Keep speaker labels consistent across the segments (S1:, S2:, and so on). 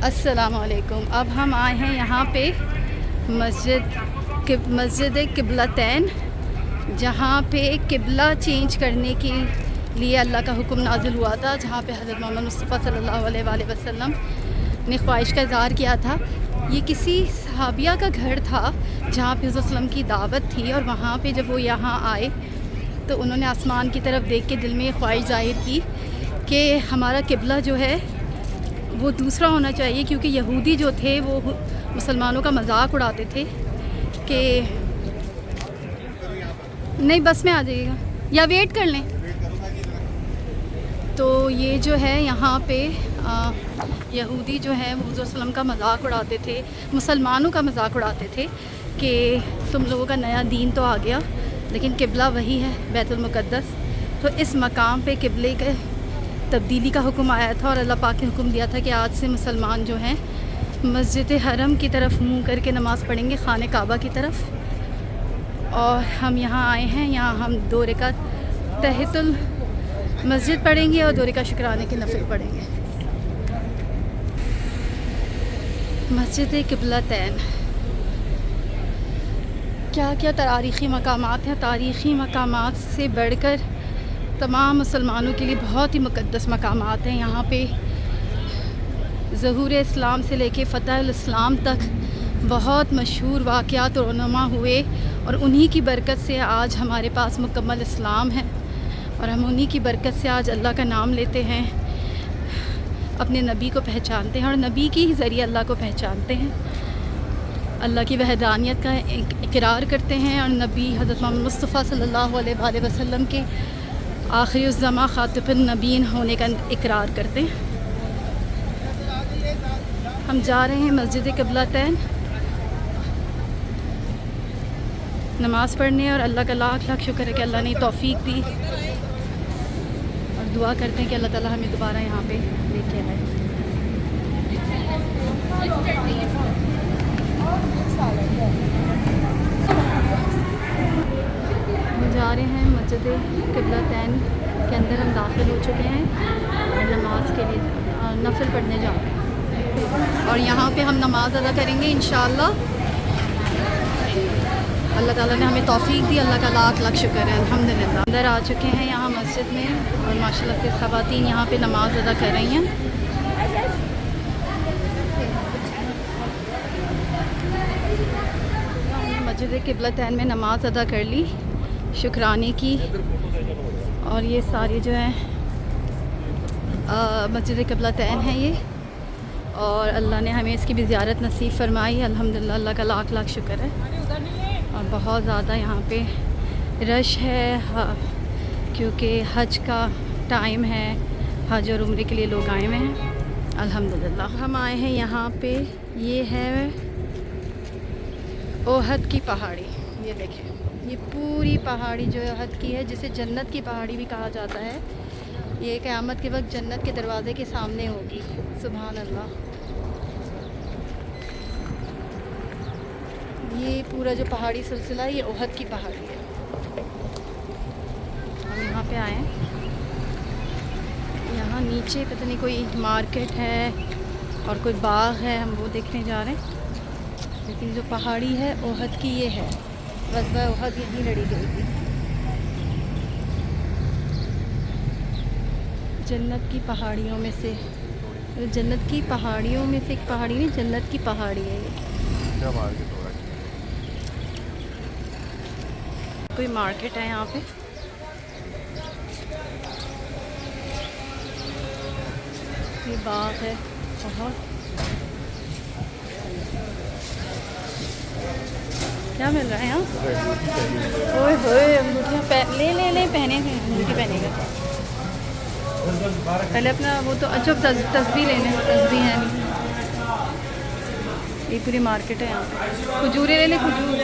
S1: अस्सलामुअलैकुम। अब हम आए हैं यहाँ पे मस्जिद क़िबलतैन, जहाँ पे किबला चेंज करने के लिए अल्लाह का हुक्म नाज़िल हुआ था, जहाँ पे हज़रत मोहम्मद मुस्तफ़ा सल्लल्लाहु अलैहि वसल्लम ने ख्वाहिश का इज़हार किया था। ये किसी सहाबिया का घर था जहाँ पे हुज़ूर सल्लम की दावत थी, और वहाँ पे जब वो यहाँ आए तो उन्होंने आसमान की तरफ देख के दिल में ये ख्वाहिश ज़ाहिर की कि हमारा किबला जो है वो दूसरा होना चाहिए, क्योंकि यहूदी जो थे वो मुसलमानों का मजाक उड़ाते थे कि नहीं बस में आ जाइएगा या वेट कर लें। तो ये जो है यहाँ पे यहूदी जो है वो हुज़ूर सल्लम का मजाक उड़ाते थे, मुसलमानों का मजाक उड़ाते थे कि तुम लोगों का नया दीन तो आ गया लेकिन किबला वही है, बैतुल मुक़द्दस। तो इस मकाम पे किबले के तब्दीली का हुक्म आया था, और अल्लाह पाक ने हुक्म दिया था कि आज से मुसलमान जो हैं मस्जिद हरम की तरफ मुँह करके नमाज़ पढ़ेंगे, खाने काबा की तरफ। और हम यहाँ आए हैं, यहाँ हम 2 रकात तहियतुल मस्जिद पढ़ेंगे और 2 रकात शुक्राने की नफिल पढ़ेंगे। मस्जिद क़िबलतैन, क्या क्या तारीख़ी मकामात हैं। तारीख़ी मकामात से बढ़कर तमाम मुसलमानों के लिए बहुत ही मुक़द्दस मकामात हैं। यहाँ पे ज़हूर इस्लाम से लेके फ़तह इस्लाम तक बहुत मशहूर वाक़यात और रहनुमा हुए, और उन्हीं की बरकत से आज हमारे पास मुकम्मल इस्लाम है, और हम उन्हीं की बरकत से आज अल्लाह का नाम लेते हैं, अपने नबी को पहचानते हैं और नबी के ही ज़रिए अल्लाह को पहचानते हैं, अल्लाह की वहदानियत का इकरार करते हैं, और नबी हज़रत मोहम्मद मुस्तफ़ा सल्लल्लाहु अलैहि वसल्लम के आखिरी ज़मा ख़ातिमुन नबीन होने का इकरार करते हैं। हम जा रहे हैं मस्जिद क़िबलतैन नमाज़ पढ़ने, और अल्लाह का लाख लाख शुक्र है कि अल्लाह ने तौफ़ीक दी, और दुआ करते हैं कि अल्लाह ताला हमें दोबारा यहाँ पे लेके आए। हम जा रहे हैं मस्जिद क़िबलतैन के अंदर, हम दाखिल हो चुके हैं और नमाज के लिए नफिल पढ़ने जा रहे हैं, और यहाँ पे हम नमाज अदा करेंगे इंशाअल्लाह। अल्लाह ताला ने हमें तौफ़ीक दी, अल्लाह का लाख लाख शुक्र है, अल्हम्दुलिल्लाह। अंदर आ चुके हैं यहाँ मस्जिद में, और माशाल्लाह से ख़वातीन यहाँ पे नमाज अदा कर रही हैं। मस्जिद क़िबलतैन में नमाज अदा कर ली शुक्राने की, और ये सारी जो है मस्जिद क़िबलतैन है ये, और अल्लाह ने हमें इसकी भी ज़ियारत नसीब फरमाई, अल्हम्दुलिल्लाह। अल्लाह का लाख लाख शुक्र है। और बहुत ज़्यादा यहाँ पे रश है, क्योंकि हज का टाइम है, हज और उम्रे के लिए लोग आए हुए हैं, अल्हम्दुलिल्लाह। हम आए हैं यहाँ पे, ये है ओहद की पहाड़ी। ये देखें, ये पूरी पहाड़ी जो है ओहद की है, जिसे जन्नत की पहाड़ी भी कहा जाता है। ये क़यामत के वक्त जन्नत के दरवाज़े के सामने होगी। सुभान अल्लाह। ये पूरा जो पहाड़ी सिलसिला है ये ओहद की पहाड़ी है। हम यहाँ पे आए हैं, यहाँ नीचे पता नहीं कोई मार्केट है और कोई बाग है, हम वो देखने जा रहे हैं। लेकिन जो पहाड़ी है ओहद की ये है, ग़ज़वा ओहद यहीं लड़ी गई थी। जन्नत की पहाड़ियों में से, जन्नत की पहाड़ियों में से एक पहाड़ी नहीं, जन्नत की पहाड़ी है ये।
S2: क्या मार्केट होगा?
S1: कोई मार्केट है यहाँ पे। ये बाग है बहुत। क्या मिल रहा है यहाँ? ओए होए, अंगूठियाँ ले ले ले पहने थे, अंगूठी पहनेगा। पहले अपना वो तो अच्छा तस्बीह लेने, तस्बीह है नहीं। ये पूरी मार्केट है यहाँ पे। खजूरें ले ले, खजूर।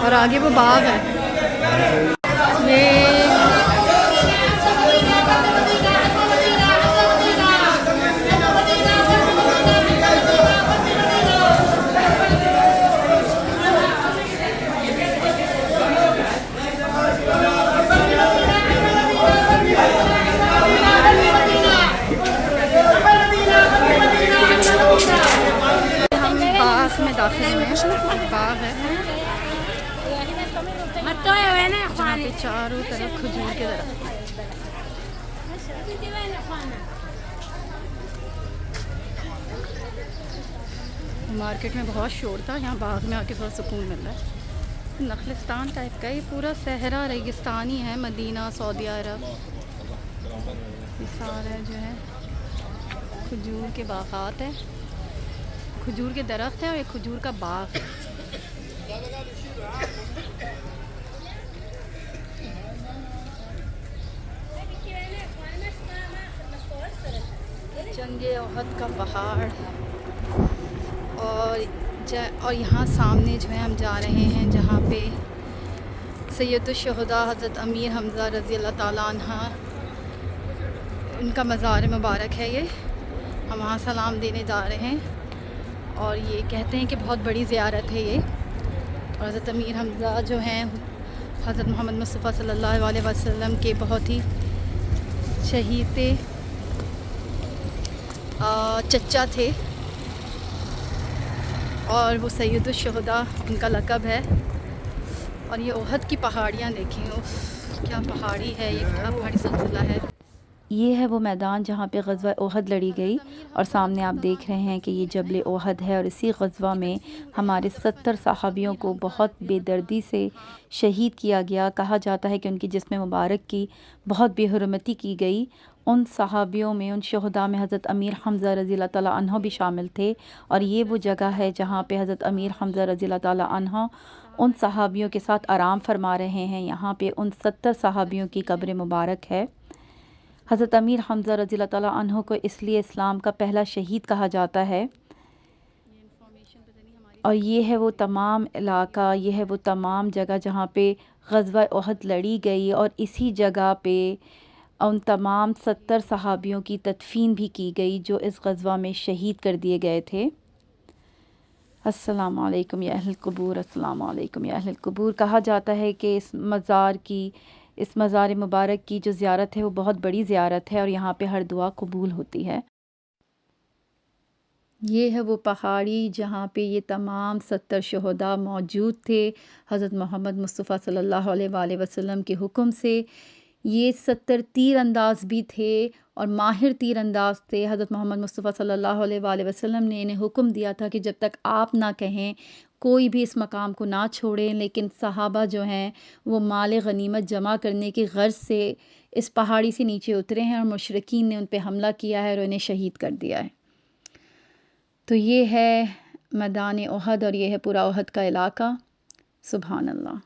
S1: और आगे वो बाग है। ये में दाखिल हुए हैं। एक बाग है जहाँ पे चारों तरफ खजूर के दरख्त हैं। मार्केट में बहुत शोर था, यहाँ बाग में आके थोड़ा सुकून मिल रहा है। नखलिस्तान टाइप का ये पूरा सहरा रेगिस्तान ही है। मदीना, सऊदी अरब, ये सारा जो है खजूर के बागात है, खजूर के दरख्त है और एक खजूर का बाग है। जंगे ओहद का पहाड़ और यहाँ सामने जो है हम जा रहे हैं जहाँ पे सैयदुश्शुहदा हज़रत अमीर हमज़ा रज़ी अल्लाह ताला अन्हा उनका मज़ार मुबारक है। ये हम वहाँ सलाम देने जा रहे हैं और ये कहते हैं कि बहुत बड़ी ज़ियारत है ये। और हज़रत अमीर हमज़ा जो हैं हज़रत मोहम्मद मुस्तफ़ा सल्लल्लाहु अलैहि वसल्लम के बहुत ही शहीद चचा थे और वो सैयदुश्शुहदा उनका लक़ब है। और ये ओहद की पहाड़ियाँ देखें, उफ क्या पहाड़ी है ये, क्या पहाड़ी सिलसिला है।
S2: ये है वो मैदान जहाँ पे ग़ज़वा ओहद लड़ी गई और सामने आप देख रहे हैं कि ये जबल ओहद है और इसी ग़ज़वा में हमारे 70 सहाबियों को बहुत बेदर्दी से शहीद किया गया। कहा जाता है कि उनकी जिस्म मुबारक की बहुत बेहुरमती की गई। उन सहाबियों में, उन शहदा में हज़रत अमीर हमज़ा रज़ी अल्लाह ताला अन्हो भी शामिल थे। और ये वो जगह है जहाँ पे हज़रत अमीर हमज़ा रज़ी अल्लाह ताला अन्हो उन सहाबियों के साथ आराम फरमा रहे हैं। यहाँ पे उन 70 सहाबियों की कब्र मुबारक है। हज़रत अमीर हमज़ा रज़ी अल्लाह ताला अन्हो को इसलिए इस्लाम का पहला शहीद कहा जाता है। और ये है वो तमाम इलाका, ये है वो तमाम जगह जहाँ पे ग़ज़वा ओहद लड़ी गई और इसी जगह पे उन तमाम 70 सहाबियों की तदफ़ीन भी की गई जो इस ग़ज़वा में शहीद कर दिए गए थे। अस्सलामु अलैकुम या अहल क़ुबूर, अस्सलामु अलैकुम या अहल क़ुबूर। कहा जाता है कि इस मज़ार मुबारक की जो ज़ियारत है वो बहुत बड़ी ज़ियारत है और यहाँ पे हर दुआ कबूल होती है। ये है वो पहाड़ी जहाँ पे ये तमाम 70 शहदा मौजूद थे हज़रत मोहम्मद मुस्तफ़ा सल्लल्लाहु अलैहि वसल्लम के हुक्म से। ये 70 तीर अंदाज भी थे और माहिर तीर अंदाज थे। हज़रत मोहम्मद मुस्तफ़ा सल्लल्लाहु अलैहि वसल्लम ने इन्हें हुक्म दिया था कि जब तक आप ना कहें कोई भी इस मकाम को ना छोड़ें। लेकिन सहाबा जो हैं वो माल गनीमत जमा करने की गर्ज़ से इस पहाड़ी से नीचे उतरे हैं और मुशरिकीन ने उन पर हमला किया है और इन्हें शहीद कर दिया है। तो ये है मैदान ओहद और ये है पूरा ओहद का इलाका। सुभान अल्लाह।